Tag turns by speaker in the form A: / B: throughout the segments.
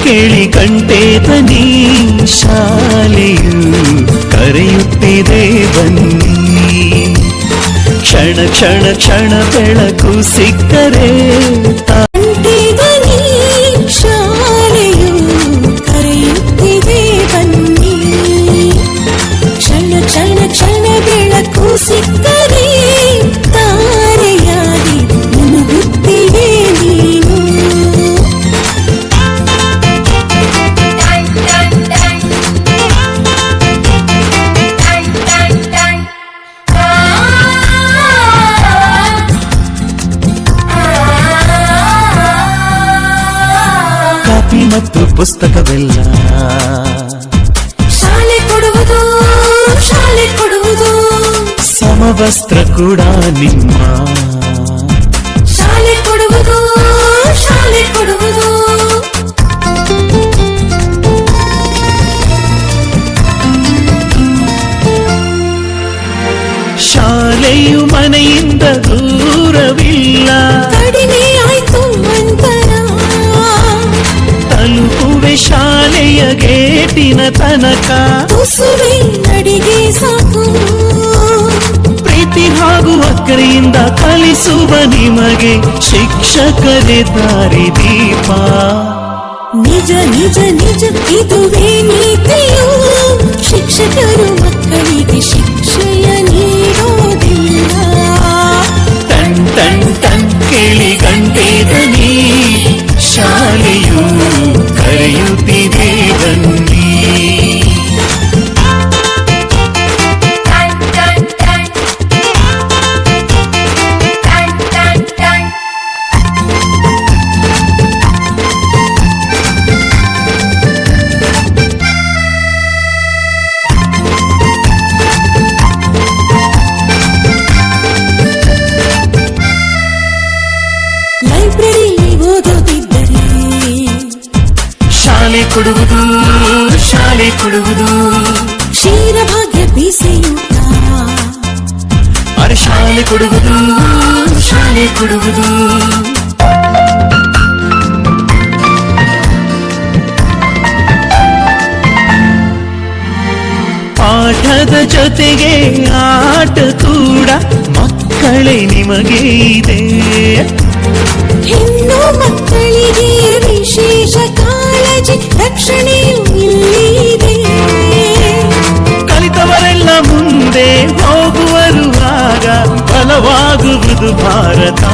A: ಕೇಳಿ ಕಂಠೇತನಿ ಶಾಲೆಯು ಕರೆಯುತ್ತಿದೆ ಬನ್ನಿ. ಕ್ಷಣ ಕ್ಷಣ ಕ್ಷಣ ಬೆಳಕು ಸಿಕ್ಕರೆ
B: ಶಾಲೆಯು ಕರೆಯುತ್ತಿದೆ ಬನ್ನಿ. ಕ್ಷಣ ಕ್ಷಣ ಕ್ಷಣ ಬೆಳಕು ಸಿಕ್ಕರೆ ತಾರೆಯಾಗಿ ಮುಳುಗುತ್ತೀಯೇ ನೀನು.
A: ಮತ್ತು ಪುಸ್ತಕವೆಲ್ಲ
B: ಶಾಲೆ ಕೊಡುವುದು, ಶಾಲೆ ಕೊಡುವುದು.
A: ಸಮವಸ್ತ್ರ ಕೂಡ ನಿಮ್ಮ
B: ಶಾಲೆ ಕೊಡುವುದು, ಶಾಲೆ ಕೊಡುವುದು.
A: ಶಾಲೆಯು ಮನೆಯಿಂದ ದೂರವಿಲ್ಲ,
B: ಕಡಿಮೆ ಆಯ್ತು ಅಂತರ.
A: ತಲುಪುವೆ ಶಾಲೆಯ ಗೇಟಿನ ತನಕ,
B: ತುಸುವೆ ನಡಿಗೆ ಸಾಕು.
A: ಪ್ರೀತಿ ಹಾಗೂ ಅಕ್ಕರೆಯಿಂದ ಕಲಿಸುವ ನಿಮಗೆ ಶಿಕ್ಷಕರೇ ದಾರಿ ದೀಪ.
B: ನಿಜ ನಿಜ ನಿಜ ಇದುವೇ ನೀತಿಯು. ಶಿಕ್ಷಕರು ಮಕ್ಕಳಿಗೆ ಶಿಕ್ಷೆಯ ನೀಡೋದಿಲ್ಲ.
A: ಟನ್ ಟನ್ ಟನ್ ಕೇಳಿ ಗಂಟೆದನಿ ಶಾಲೆಯು ಕರೆಯುತ್ತಿದೆ ಬನ್ನಿ.
B: ಲೈಬ್ರರಿಯಲ್ಲಿ ಓದೋದಿದ್ದರೆ
A: ಶಾಲೆ ಕೊಡುವುದು, ಶಾಲೆ ಕೊಡುವುದು.
B: ಕ್ಷೀರಭಾಗ್ಯ ಬೀಸೆಯೂಟ
A: ಅರೆ ಶಾಲೆ ಕೊಡುವುದು, ಶಾಲೆ ಕೊಡುವುದು. ಪಾಠದ ಜೊತೆಗೆ ಆಟ ಕೂಡ ಮಕ್ಕಳೇ ನಿಮಗೆ ಇದೆ.
B: ಹೆಣ್ಣು ಮಕ್ಕಳಿಗೆ ವಿಶೇಷ ಕಾಳಜಿ, ರಕ್ಷಣೆಯೂ ಇಲ್ಲಿದೆ.
A: ಕಲಿತವರೆಲ್ಲ ಮುಂದೆ ಹೋಗುವರು, ಆಗ ಬಲವಾಗುವುದು ಭಾರತ.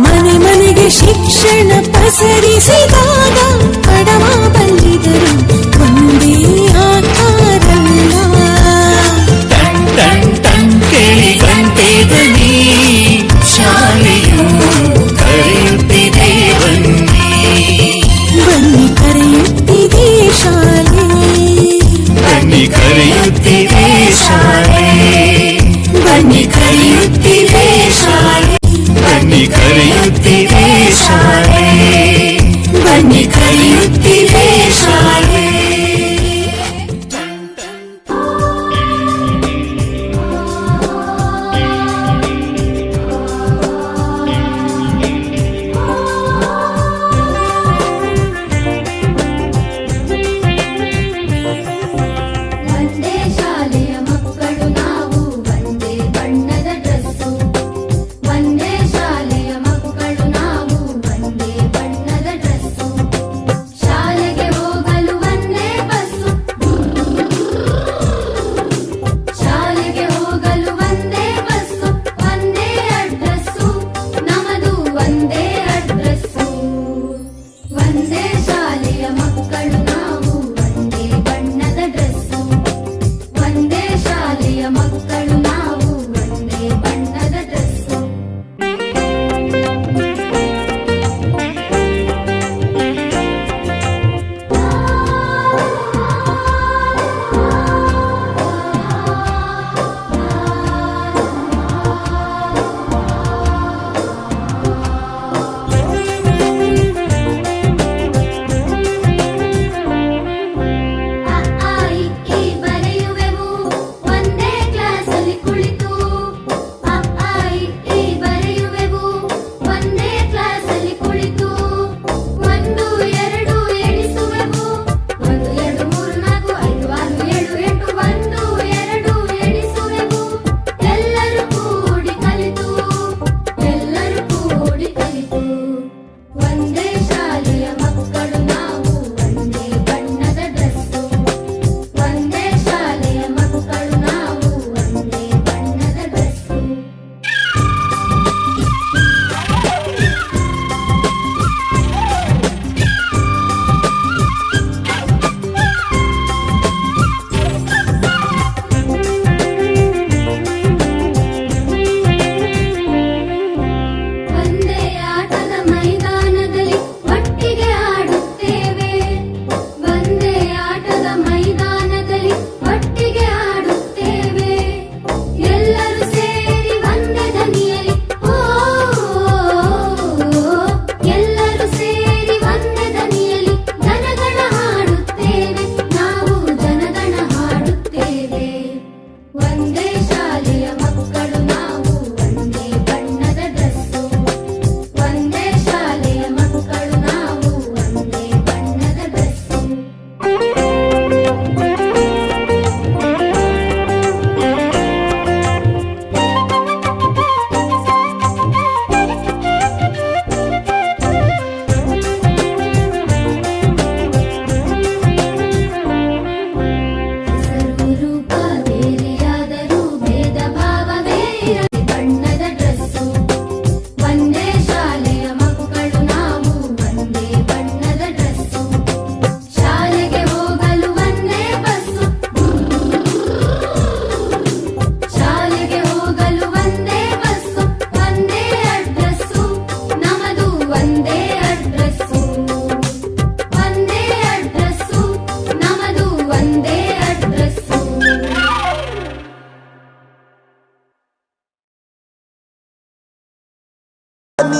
B: ಮನೆ ಮನೆಗೆ ಶಿಕ್ಷಣ ಪಸರಿಸಿದಾಗ ಬಡವ ಬಲ್ಲಿದರು ಒಂದೇ ಆಕಾರಲ್ಲ.
A: ಟನ್ ಟನ್ ಟನ್ ಕೇಳಿ ಗಂಟೆದನಿ ಶಾಲೆಯು ಕರೆಯುತ್ತಿದೆ ಬನ್ನಿ.
B: ಬನ್ನಿ ಕರೆಯುತ್ತಿದೆ ಶಾಲೆ,
A: ಬನ್ನಿ ಕರೆಯುತ್ತಿದೆ ಶಾಲೆ,
B: ಬನ್ನಿ ಕರೆಯುತ್ತಿದೆ ಶಾಲೆ,
A: ಬನ್ನಿ ಕರೆಯುತ್ತಿದೆ ಶಾಲೆ,
B: ಬನ್ನಿ ಕರೆಯುತ್ತಿದೆ ಶಾಲೆ.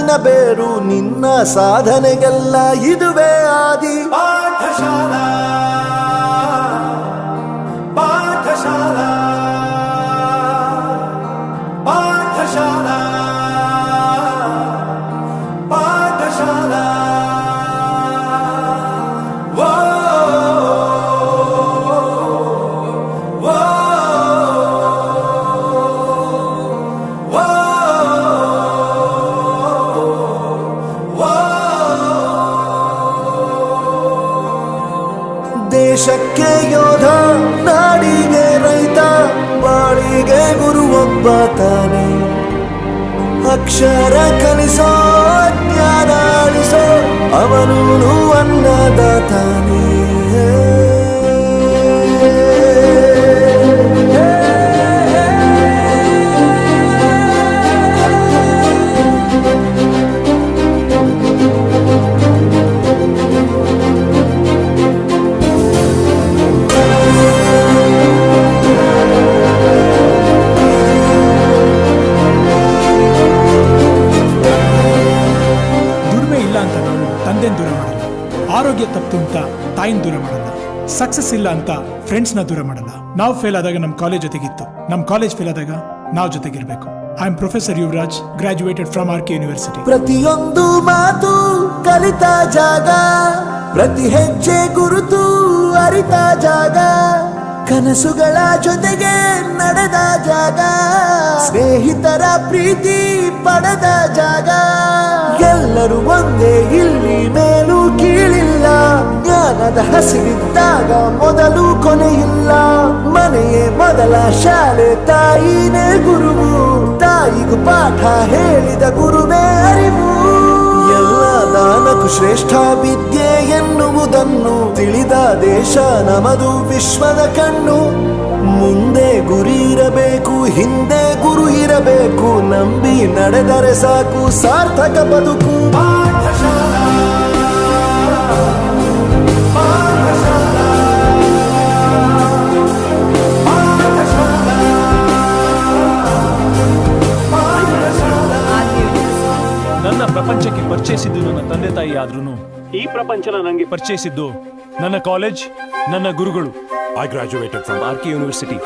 C: ನಿನ್ನ ಬೇರು ನಿನ್ನ ಸಾಧನೆಗೆಲ್ಲ ಇದುವೇ ಆದಿ.
D: ಪಾಠಶಾಲಾ ಪಾಠಶಾಲಾ ಪಾಠಶಾಲಾ ಪಾಠಶಾಲಾ ವೋ ವೋ ವೋ
C: ದೇಶಕ್ಕೆ ಯೋಧ ನಾಡಿಗೆ ರೈತ ಬಾಳಿಗೆ ಗುರು ಒಬ್ಬ ತಾನೆ. ಅಕ್ಷರ ಕಲಿಸೋ ಜ್ಞಾನ ಅಳಿಸೋ ಅವನು ಅನ್ನದಾತಾನೆ.
E: ದುಡಿಮೆ ಇಲ್ಲ ಅಂತ ನಾವು ತಂದೆನ ದೂರ ಮಾಡಲ್ಲ, ಆರೋಗ್ಯ ತಪ್ಪು ಅಂತ ತಾಯಿನ ದೂರ ಮಾಡಲ್ಲ, ಸಕ್ಸಸ್ ಇಲ್ಲ ಅಂತ ಫ್ರೆಂಡ್ಸ್ನ ದೂರ ಮಾಡಲ್ಲ. ನಾವು ಫೇಲ್ ಆದಾಗ ನಮ್ಮ ಕಾಲೇಜ್ ಜೊತೆಗಿತ್ತು, ನಮ್ಮ ಕಾಲೇಜ್ ಫೇಲ್ ಆದಾಗ ನಾವು ಜೊತೆಗಿರ್ಬೇಕು. I am professor Yuvraj, graduated from R K university.
C: ಪ್ರತಿಯೊಂದು ಮಾತು ಕಲಿತ ಜಾಗ, ಪ್ರತಿ ಹೆಜ್ಜೆ ಗುರುತು ಅರಿತ ಜಾಗ, ಕನಸುಗಳ ಜೊತೆಗೆ ನಡೆದ ಜಾಗ, ಸ್ನೇಹಿತರ ಪ್ರೀತಿ ಪಡೆದ ಜಾಗ. ಎಲ್ಲರೂ ಒಂದೇ ಇಲ್ಲಿ ಮೇಲೂ ಕೀಳಿಲ್ಲ, ಜ್ಞಾನದ ಹಸಿವಿದ್ದಾಗ ಮೊದಲು ಕೊನೆಯಿಲ್ಲ. ಮನೆಯೇ ಮೊದಲ ಶಾಲೆ, ತಾಯಿನೇ ಗುರುವು, ತಾಯಿಗೂ ಪಾಠ ಹೇಳಿದ ಗುರುವೇ ಅರಿವು. ಎಲ್ಲ ದಾನಕ್ಕೂ ಶ್ರೇಷ್ಠ ವಿದ್ಯೆ ಎನ್ನುವುದನ್ನು ತಿಳಿದ ದೇಶ ನಮದು ವಿಶ್ವದ ಕಣ್ಣು. ಮುಂದೆ ಗುರಿ ಇರಬೇಕು, ಹಿಂದೆ ಗುರು ಇರಬೇಕು, ನಂಬಿ ನಡೆದರೆ ಸಾಕು ಸಾರ್ಥಕ ಬದುಕು.
D: ಪಾಠಶಾಲಾ ಪಾಠಶಾಲಾ ಪಾಠಶಾಲಾ
F: ನನ್ನ ಪ್ರಪಂಚಕ್ಕೆ ಪರಿಚಯಿಸಿದ್ದು ನನ್ನ ತಂದೆ ತಾಯಿ ಆದ್ರೂ ಈ ಪ್ರಪಂಚನ ನನಗೆ ಪರಿಚಯಿಸಿದ್ದು ನನ್ನ ಕಾಲೇಜ್, ನನ್ನ ಗುರುಗಳು.
G: I graduated from
F: R K university.